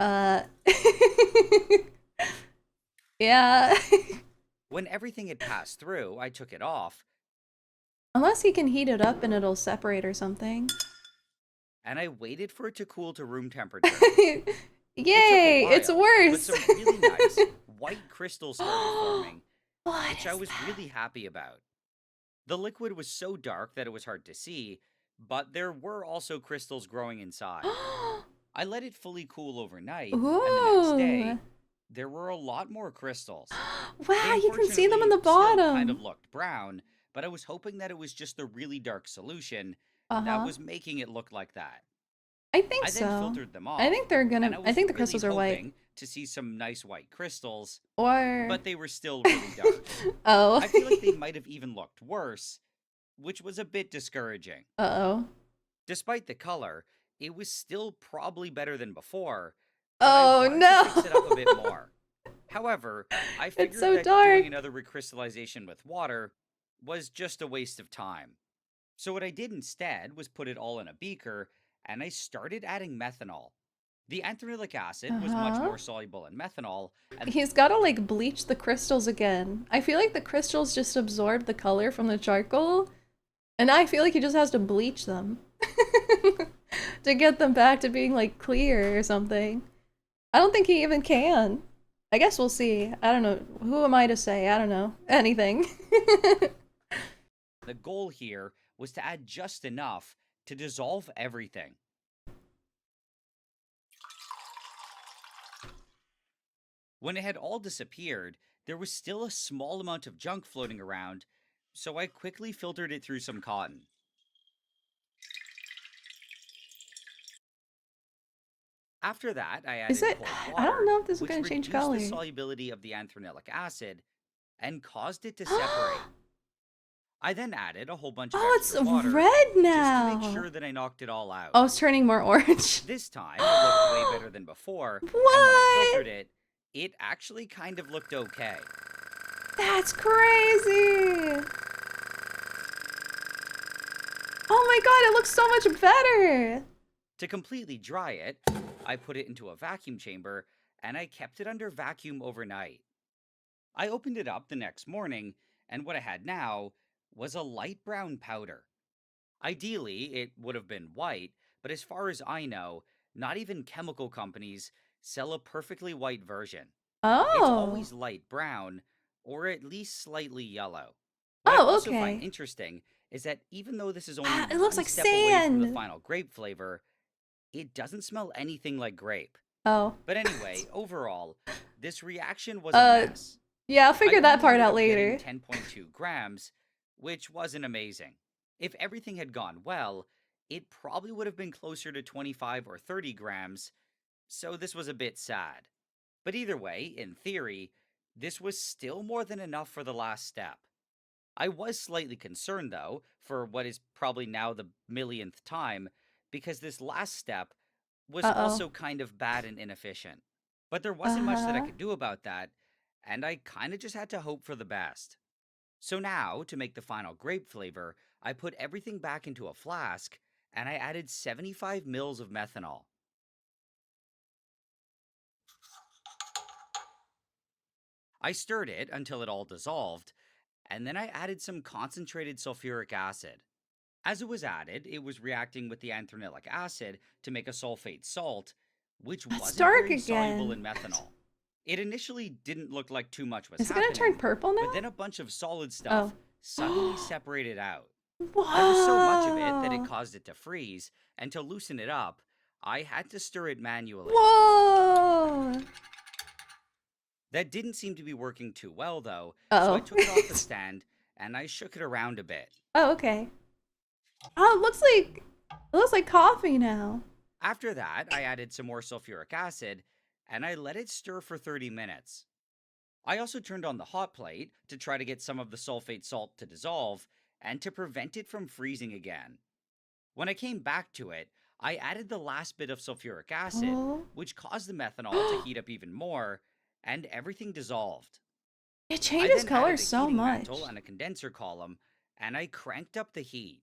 Uh, yeah. When everything had passed through, I took it off, Unless he can heat it up and it'll separate or something. and I waited for it to cool to room temperature. Yay, It it's took a while, but worse. some really nice white crystals started forming, What which I is was that? really happy about. The liquid was so dark that it was hard to see, but there were also crystals growing inside. I let it fully cool overnight, and the next day, Ooh. there were a lot more crystals. They Wow, you can see them in unfortunately the still kind of bottom. looked brown, but I was hoping that it was just the really dark solution that Uh-huh. was making it look like that. I think I then so. filtered them I think off, they're and gonna, I I was think the really crystals are white. hoping to see some nice white crystals, Or, but they were still really dark. oh. I feel like they might have even looked worse, which was a bit discouraging. Uh-oh. Despite the color, it was still probably better than before, but I Oh wanted to fix it up a bit no! more. However, I It's figured so that doing dark. another recrystallization with water was just a waste of time. So what I did instead was put it all in a beaker, and I started adding methanol. The anthranilic acid was much Uh-huh. more soluble in methanol, and He's gotta like bleach the crystals again. I feel like the crystals just absorb the color from the charcoal, and I feel like he just has to bleach them to get them back to being like clear or something. I don't think he even can. I guess we'll see. I don't know. Who am I to say? I don't know. Anything. the goal here was to add just enough to dissolve everything. When it had all disappeared, there was still a small amount of junk floating around, so I quickly filtered it through some cotton. After that, I Is added it? cold I don't water, know if this is which gonna change reduced the color. solubility of the anthranilic acid and caused it to separate. I then added a whole bunch of Oh, it's extra water red just to make now. sure that I knocked it all out. Oh, it's turning more orange. This time, it looked way better than before, and when I What? filtered it, it actually kind of looked okay. That's crazy. Oh my god, it looks so much better. To completely dry it, I put it into a vacuum chamber, and I kept it under vacuum overnight. I opened it up the next morning, and what I had now was a light brown powder. Ideally, it would have been white, but as far as I know, not even chemical companies sell a perfectly white version. It's Oh. always light brown, or at least slightly yellow. What I Oh, also find okay. interesting is that even though this is only Ah, it looks one like step away from the sand. final grape flavor, it doesn't smell anything like grape. Oh. But anyway, overall, this reaction was a uh, mess. yeah, I'll I figure that only part ended out up getting later. 10.2 grams, which wasn't amazing. If everything had gone well, it probably would have been closer to 25 or 30 grams, so this was a bit sad. But either way, in theory, this was still more than enough for the last step. I was slightly concerned, though, for what is probably now the millionth time, because this last step was Uh-oh. also kind of bad and inefficient. But there wasn't much that I Uh-huh. could do about that, and I kind of just had to hope for the best. So now, to make the final grape flavor, I put everything back into a flask and I added 75 mils of methanol. I stirred it until it all dissolved, and then I added some concentrated sulfuric acid. As it was added, it was reacting with the anthranilic acid to make a sulfate salt, which It's wasn't dark very soluble again. in methanol. It initially didn't look like too much was Is it gonna turn happening, purple but now? then a bunch of solid stuff suddenly Oh. separated out. There was so much of it that it Whoa. caused it to freeze, and to loosen it up, I had to stir it manually. Whoa. That didn't seem to be working too well, though, so I Uh-oh. took it off the stand and I shook it around a bit. Oh, okay. Oh, it looks like coffee now. After that, I added some more sulfuric acid and I let it stir for 30 minutes. I also turned on the hot plate to try to get some of the sulfate salt to dissolve and to prevent it from freezing again. When I came back to it, I added the last bit of sulfuric acid, Oh. which caused the methanol to heat up even more, and everything dissolved. It I changes then color added a so heating mantle much. and a condenser column, and I cranked up the heat.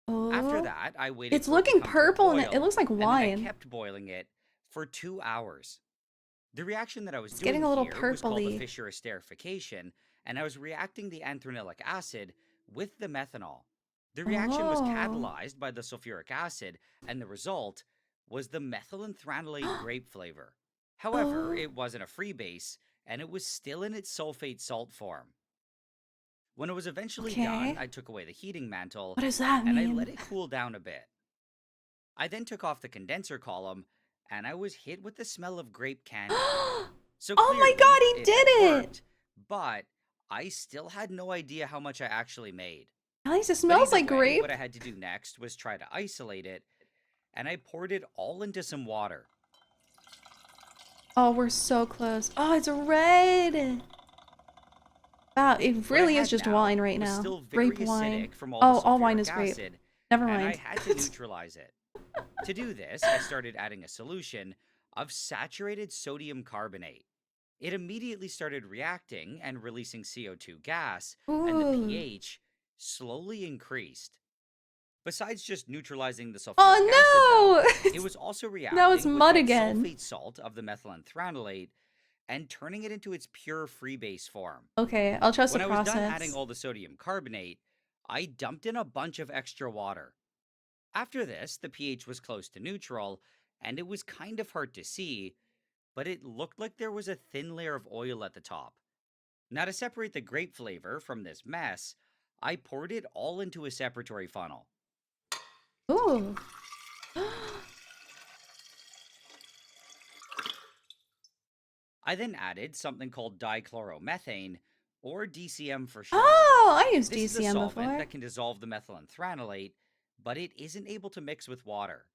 After Oh. that, I waited It's for it to looking come to a purple and it boil, looks like and then I wine. kept boiling it for 2 hours. The reaction that I was It's getting doing a little here was called the purpley. Fischer esterification, and I was reacting the anthranilic acid with the methanol. The reaction was Oh. catalyzed by the sulfuric acid, and the result was the methylanthranilate grape flavor. However, Oh. it wasn't a free base, and it was still in its sulfate salt form. When it was eventually done, Okay. I took away the heating mantle What does that and I let mean? it cool down a bit. I then took off the condenser column and I was hit with the smell of grape candy. Oh So my god, clearly, he it did had it! worked, but I still had no idea how much I actually made. At least it But smells either like way, what grape. I had to do next was try to isolate it, and I poured it all into some water. Oh, we're so close. Oh, it's red! Wow, it What I really is had just now wine right was now. still very Grape wine. acidic from all the Oh, all wine sulfuric is grape. acid, Never and I mind. had to neutralize it. To do this, I started adding a solution of saturated sodium carbonate. It immediately started reacting and releasing CO2 gas, and the Ooh. pH slowly increased. Besides just neutralizing the sulfuric acid, though, Oh it no! was also Now it's reacting with mud that again. sulfate salt of the methylanthranilate and turning it into its pure freebase form. Okay, I'll trust the When I was done adding process. all the sodium carbonate, I dumped in a bunch of extra water. After this, the pH was close to neutral, and it was kind of hard to see, but it looked like there was a thin layer of oil at the top. Now, to separate the grape flavor from this mess, I poured it all into a separatory funnel. Ooh. I then added something called dichloromethane, or DCM for short. Oh, I used This is a DCM solvent before. that can dissolve the methylanthranilate, but it isn't able to mix with water.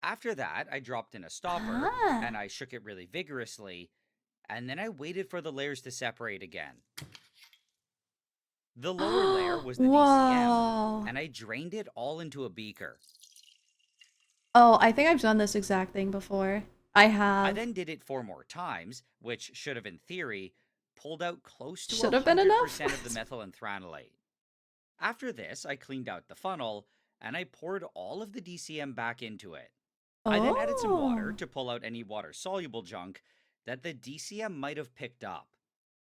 After that, I dropped in a stopper Ah. and I shook it really vigorously, and then I waited for the layers to separate again. The lower layer was the DCM, Whoa. and I drained it all into a beaker. Oh, I think I've done this exact thing before. I I have. then did it 4 more times, which should have, in theory, pulled out close to Should have been enough. 100% of the methylanthranilate. After this, I cleaned out the funnel and I poured all of the DCM back into it. I then added some water Oh. to pull out any water soluble junk that the DCM might have picked up.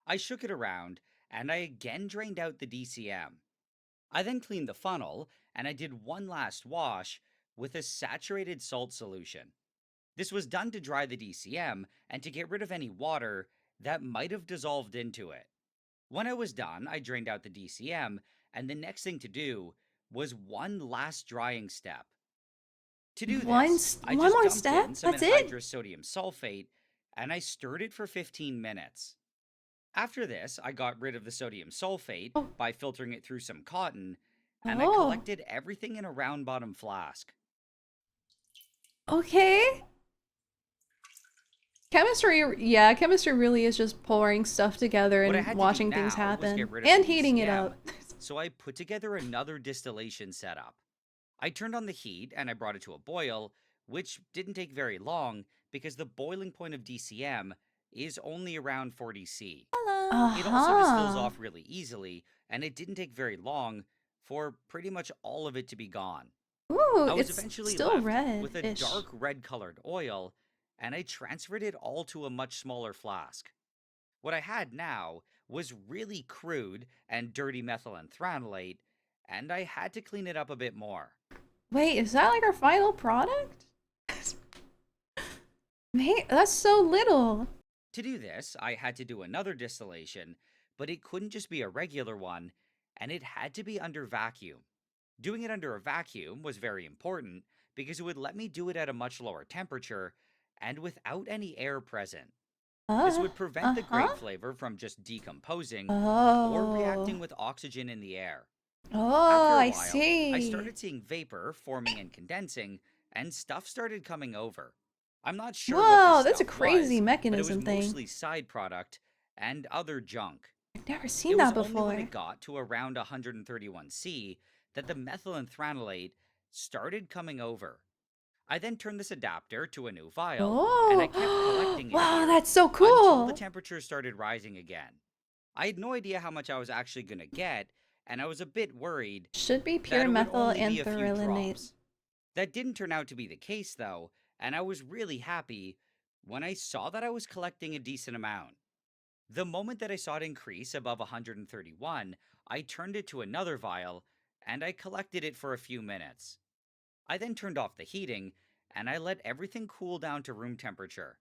I shook it around and I again drained out the DCM. I then cleaned the funnel and I did one last wash with a saturated salt solution. This was done to dry the DCM and to get rid of any water that might have dissolved into it. When I was done, I drained out the DCM, and the next thing to do was one last drying step. To do this, I One just more dumped step? in some That's it? anhydrous sodium sulfate and I stirred it for 15 minutes. After this, I got rid of the sodium sulfate Oh. by filtering it through some cotton, and I Oh. collected everything in a round bottom flask. Okay. Chemistry really is just pouring stuff together What I and had to do watching things now was get happen. rid of And the heating it DCM, up. so I put together another distillation setup. I turned on the heat and I brought it to a boil, which didn't take very long because the boiling point of DCM is only around 40°C. Hello. It also distills off really easily, and it didn't take very long for pretty much all of it to be gone. Ooh, I was it's eventually still left with a red-ish. dark red-colored oil, and I transferred it all to a much smaller flask. What I had now was really crude and dirty methyl anthranilate, and I had to clean it up a bit more. Wait, is that like our final product? Man, that's so little. To do this, I had to do another distillation, but it couldn't just be a regular one, and it had to be under vacuum. Doing it under a vacuum was very important because it would let me do it at a much lower temperature and without any air present. This would prevent the grape flavor from just decomposing or reacting with oxygen in the air. Oh, After a I while, see. I started seeing vapor forming and condensing, and stuff started coming over. I'm not sure what Whoa, this that's a stuff crazy was, mechanism but it was thing. mostly side product and other junk. I've never seen It that was only when before. it got to around 131°C that the methyl anthranilate started coming over. I then turned this adapter to a new vial, and I kept Oh, collecting it wow, here that's so until the cool. temperature started rising again. I had no idea how much I was actually going to get, and I was a bit worried Should be that pure it would methyl only be a few anthranilate. drops. That didn't turn out to be the case, though, and I was really happy when I saw that I was collecting a decent amount. The moment that I saw it increase above 131, I turned it to another vial, and I collected it for a few minutes. I then turned off the heating, and I let everything cool down to room temperature.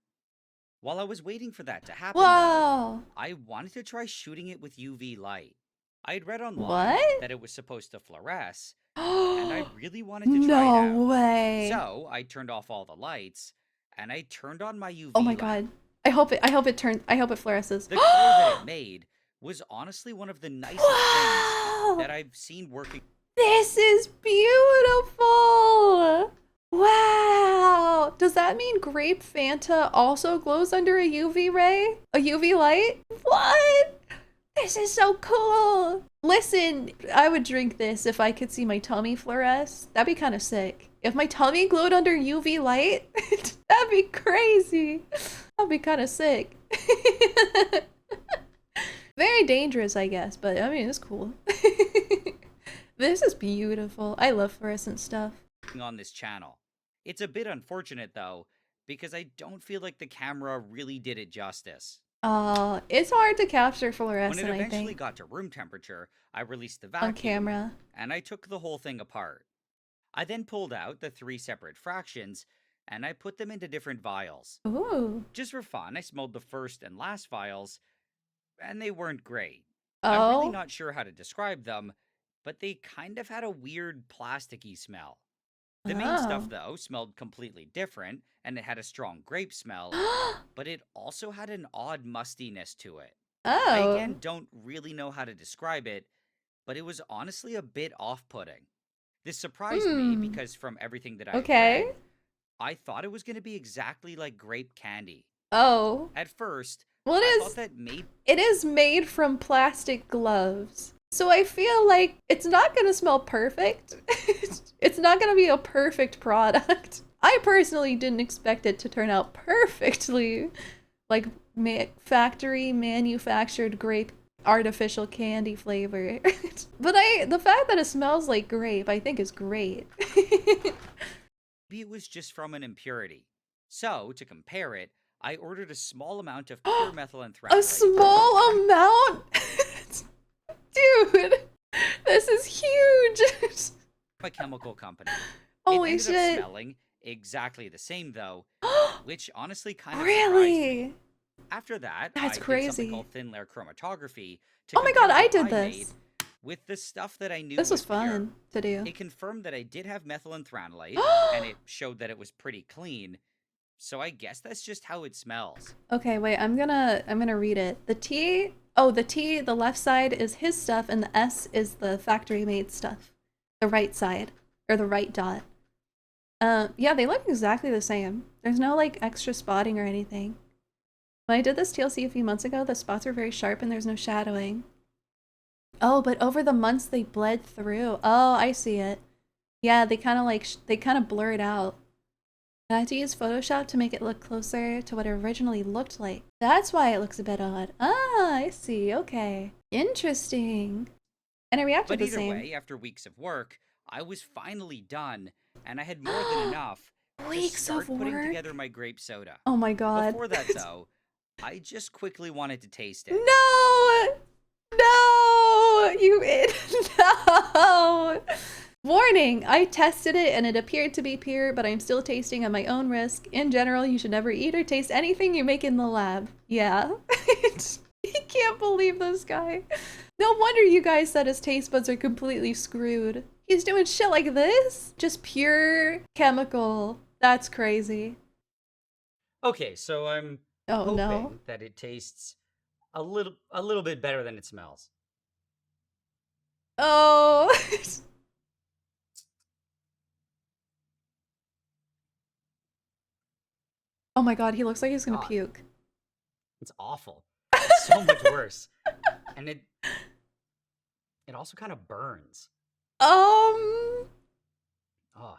While I was waiting for that to happen, though, Whoa. I wanted to try shooting it with UV light. I had read online What? that it was supposed to fluoresce, and I really wanted to try it No out. way. So I turned off all the lights, and I turned on my UV Oh my lamp. god. I hope it fluoresces. The color that it made was honestly one of the nicest things Wow. that I've seen working. This is beautiful. Wow. Does that mean grape Fanta also glows under a UV ray? A UV light? What? This is so cool. Listen, I would drink this if I could see my tummy fluoresce. That'd be kind of sick. If my tummy glowed under UV light, that'd be crazy. That'd be kind of sick. Very dangerous, I guess, but I mean, it's cool. This is beautiful. I love fluorescent stuff. On this channel. It's a bit unfortunate, though, because I don't feel like the camera really did it justice. It's hard to capture When fluorescent, it I eventually think, got to room temperature, I released the vacuum on camera. and I took the whole thing apart. I then pulled out the 3 separate fractions and I put them into different vials. Ooh. Just for fun, I smelled the first and last vials, and they weren't great. I'm really Oh. not sure how to describe them, but they kind of had a weird plasticky smell. The main stuff, though, smelled completely different, and it had a strong grape smell, but it also had an odd mustiness to it. I Oh. again don't really know how to describe it, but it was honestly a bit off-putting. This surprised me because from everything that I had read, I thought it was going to be exactly like grape candy. Oh. At first, Well, I thought that maybe it is made from plastic gloves. So I feel like it's not going to smell perfect. It's not going to be a perfect product. I personally didn't expect it to turn out perfectly like factory manufactured grape artificial candy flavor. But the fact that it smells like grape, I think is great. it was just from an impurity. So, to compare it, I ordered a small amount of pure methyl anthranilate. A small amount? Dude, this is huge. A chemical company. Holy it ended shit. up smelling exactly the same, though, which honestly kind of Really? surprised me. After that, That's I did crazy. something called thin layer chromatography to Oh my compare god, I what did made this. with the stuff that I knew This was pure. fun to do. It confirmed that I did have methyl anthranilate, and it showed that it was pretty clean. So I guess that's just how it smells. Okay, wait, I'm gonna read it. The T, the left side is his stuff, and the S is the factory made stuff. The right side, or the right dot. Yeah, they look exactly the same. There's no like extra spotting or anything. When I did this TLC a few months ago, the spots were very sharp and there's no shadowing. Oh, but over the months they bled through. Oh, I see it. Yeah, they kind of blur it out. I had to use Photoshop to make it look closer to what it originally looked like. That's why it looks a bit odd. Ah, I see. Okay. Interesting. And it reacted But the either same. way, after weeks of work, I was finally done, and I had more than enough to Weeks of start putting work? together my grape soda. Oh my god. Before that, though, I just quickly wanted to taste it. No! No! No! Warning! I tested it and it appeared to be pure, but I'm still tasting at my own risk. In general, you should never eat or taste anything you make in the lab. Yeah. I can't believe this guy. No wonder you guys said his taste buds are completely screwed. He's doing shit like this? Just pure chemical. That's crazy. Okay, so I'm hoping No. that it tastes a little bit better than it smells. Oh. Oh my god, he looks like he's gonna God. puke. It's awful. It's so much worse. And it also kind of burns. Um. Oh.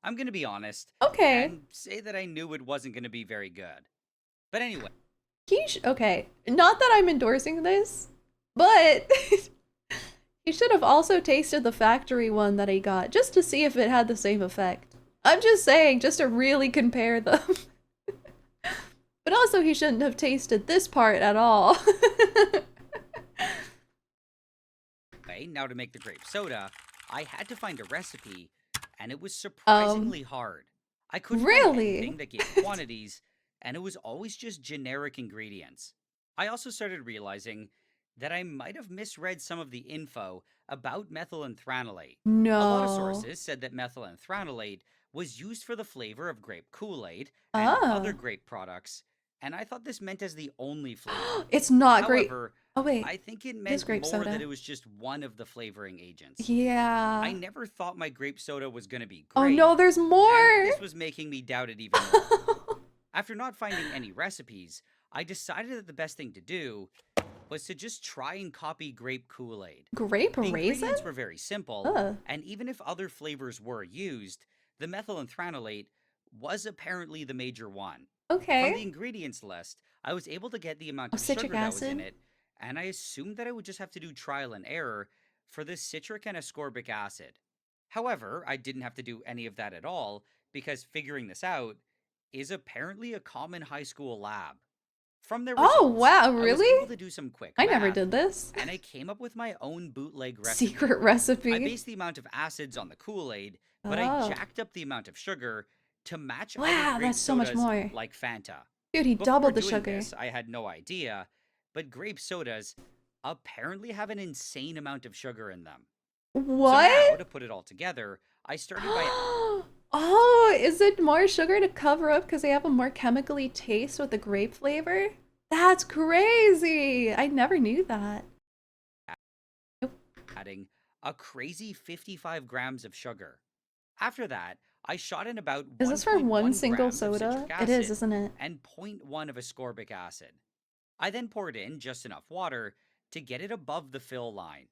I'm going to be honest Okay. and say that I knew it wasn't going to be very good. But anyway. Okay. Not that I'm endorsing this, but he should have also tasted the factory one that he got just to see if it had the same effect. I'm just saying, just to really compare them. But also, he shouldn't have tasted this part at all. Now to make the grape soda, I had to find a recipe, and it was surprisingly hard. I couldn't find anything that gave quantities, and it was always just generic ingredients. I also started realizing that I might have misread some of the info about methylanthranilate. No. A lot of sources said that methylanthranilate was used for the flavor of grape Kool-Aid and other grape products, and I thought this meant as the only flavor. It's not However, great. Oh wait, I think it meant grape more soda. that it was just one of the flavoring agents. Yeah. I never thought my grape soda was going to be great. Oh no, there's more! And this was making me doubt it even more. After not finding any recipes, I decided that the best thing to do was to just try and copy grape Kool-Aid. Grape The raisin? ingredients were very simple, and even if other flavors were used, the methylanthranilate was apparently the major one. Okay. From the ingredients list, I was able to get the amount of sugar that was in it, and I assumed that I would just have to do trial and error for the citric and ascorbic acid. However, I didn't have to do any of that at all, because figuring this out is apparently a common high school lab. From their results, wow, really? I was able to do some quick math, I never did this. And I came up with my own bootleg recipe. Secret recipe. I based the amount of acids on the Kool-Aid, but I jacked up the amount of sugar to match other grape that's so much sodas more. like Fanta. Dude, he doubled the doing sugar. This, I had no idea, but grape sodas apparently have an insane amount of sugar in them. What? So now, to put it all together, I started by... Oh, is it more sugar to cover up because they have a more chemically taste with the grape flavor? That's crazy! I never knew that. Adding a crazy 55 grams of sugar. After that, I shot in about Is this for one single grams of soda? citric It is, acid isn't it? And 0.1 of ascorbic acid. I then poured in just enough water to get it above the fill line.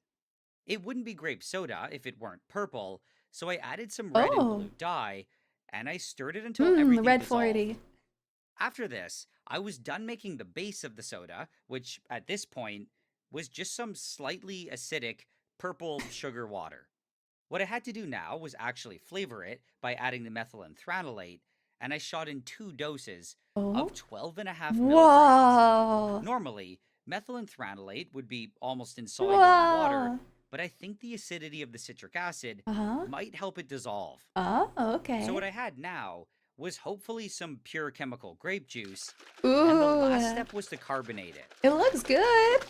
It wouldn't be grape soda if it weren't purple, so I added some red and blue dye, and I stirred it until everything red dissolved. 480. After this, I was done making the base of the soda, which at this point was just some slightly acidic purple sugar water. What I had to do now was actually flavor it by adding the methylanthranilate, and I shot in 2 doses of 12.5 milligrams. Whoa! Normally, methylanthranilate would be almost insoluble in water, but I think the acidity of the citric acid might help it dissolve. Oh, okay. So what I had now was hopefully some pure chemical grape juice, Ooh. and the last step was to carbonate it. It looks good.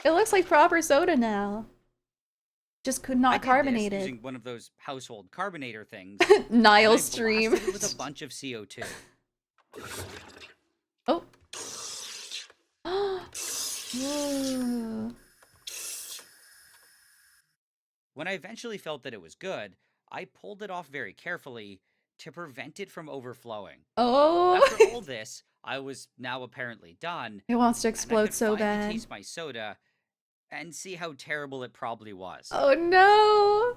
It looks like proper soda now. Just could not carbonate it. Using one of those household carbonator things. Nile and stream. I blasted it with a bunch of CO2. Oh. Ooh. When I eventually felt that it was good, I pulled it off very carefully to prevent it from overflowing. Oh. After all this, I was now apparently done. It wants to explode so bad. I could taste my soda and see how terrible it probably was. Oh no!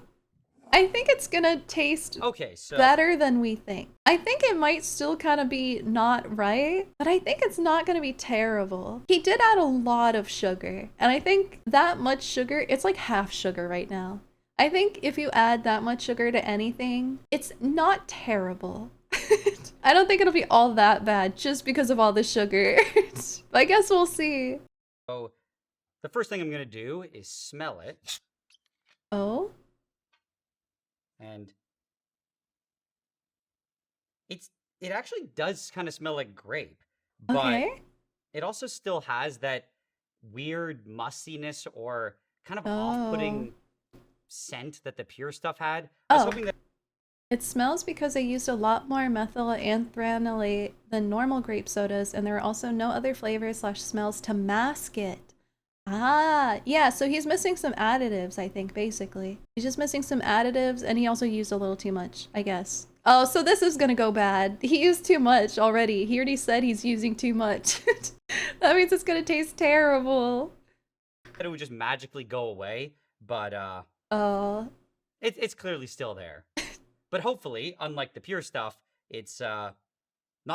I think it's gonna taste Okay, so better than we think. I think it might still kind of be not right, but I think it's not gonna be terrible. He did add a lot of sugar, and I think that much sugar, it's like half sugar right now. I think if you add that much sugar to anything, it's not terrible. I don't think it'll be all that bad just because of all the sugar. I guess we'll see. So the first thing I'm gonna do is smell it, Oh? and it actually does kind of smell like grape, but Okay. it also still has that weird mustiness or kind of Oh. off-putting scent that the pure stuff had. I was Oh. hoping that It smells because they used a lot more methyl anthranilate than normal grape sodas, and there are also no other flavors slash smells to mask it. Ah, yeah, so he's missing some additives, I think, basically. He's just missing some additives, and he also used a little too much, I guess. Oh, so this is gonna go bad. He used too much already. He already said he's using too much. That means it's gonna taste terrible. it would just magically go away, but Oh. it's clearly still there. But hopefully, unlike the pure stuff, it's not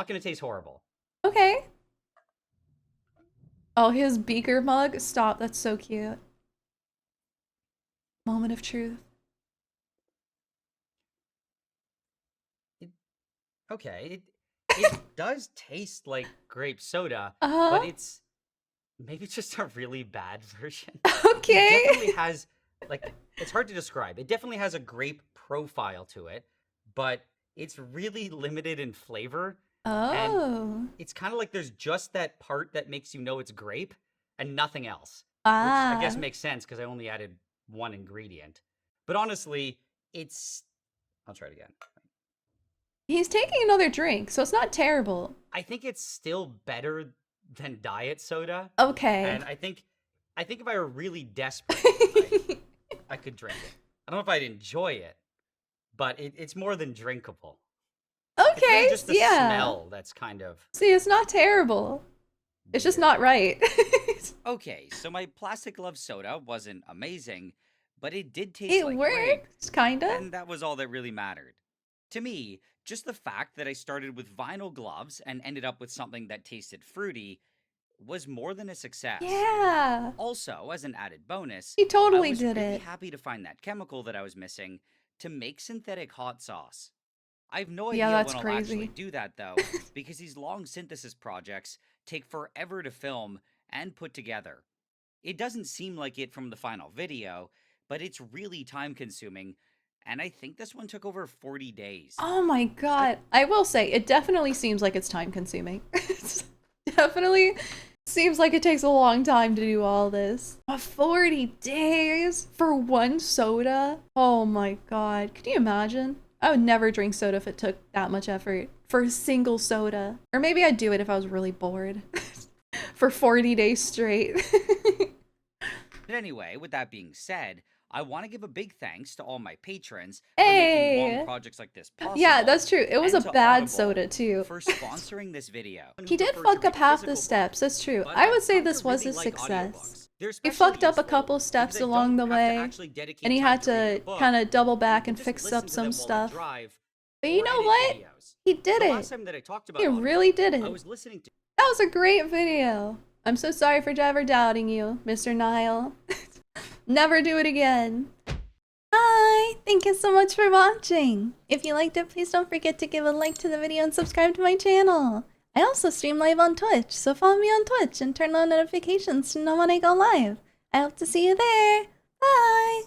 gonna taste horrible. Okay. Oh, his beaker mug? Stop, that's so cute. Moment of truth. Okay, it does taste like grape soda, Uh-huh. but it's maybe just a really bad version. Okay. It definitely has, like, it's hard to describe. It definitely has a grape profile to it, but it's really limited in flavor. And Oh. it's kind of like there's just that part that makes you know it's grape and nothing else. Which I guess Ah. makes sense because I only added one ingredient. But honestly, I'll try it again. He's taking another drink, so it's not terrible. I think it's still better than diet soda. Okay. And I think if I were really desperate, I could drink it. I don't know if I'd enjoy it, but it's more than drinkable. It's really Okay, just the yeah. smell that's kind of... See, it's not terrible. It's just weird. not right. Okay, so my plastic glove soda wasn't amazing, but it did taste It like grape, works, kinda. and that was all that really mattered. To me, just the fact that I started with vinyl gloves and ended up with something that tasted fruity was more than a success. Yeah. Also, as an added bonus, He I totally was did really it. happy to find that chemical that I was missing to make synthetic hot sauce. I have no Yeah, idea that's when I'll actually crazy. do that though, because these long synthesis projects take forever to film and put together. It doesn't seem like it from the final video, but it's really time consuming, and I think this one took over 40 days. Oh my god. I will say, it definitely seems like it's time consuming. Definitely seems like it takes a long time to do all this. 40 days for one soda? Oh my god. Can you imagine? I would never drink soda if it took that much effort for a single soda. Or maybe I'd do it if I was really bored. For 40 days straight. But anyway, with that being said, I want to give a big thanks to all my patrons for making Hey! long projects like this possible. Yeah, that's true. It was a and to bad Audible soda too. for sponsoring this video. He did fuck up half the steps, that's true. But I would I've say come to this was really a like success. audiobooks. They're He especially fucked up a useful couple steps because I along the don't have to way, actually dedicate and he time had to reading to a book. kind of double You back can and just fix listen up to some them while I stuff. drive But you or know edit what? videos. He did The last it. time that I talked about He Audible, really did I it. was listening to That was a great video. I'm so sorry for ever doubting you, Mr. Nile. Never do it again. Hi! Thank you so much for watching! If you liked it, please don't forget to give a like to the video and subscribe to my channel! I also stream live on Twitch, so follow me on Twitch and turn on notifications to know when I go live. I hope to see you there! Bye!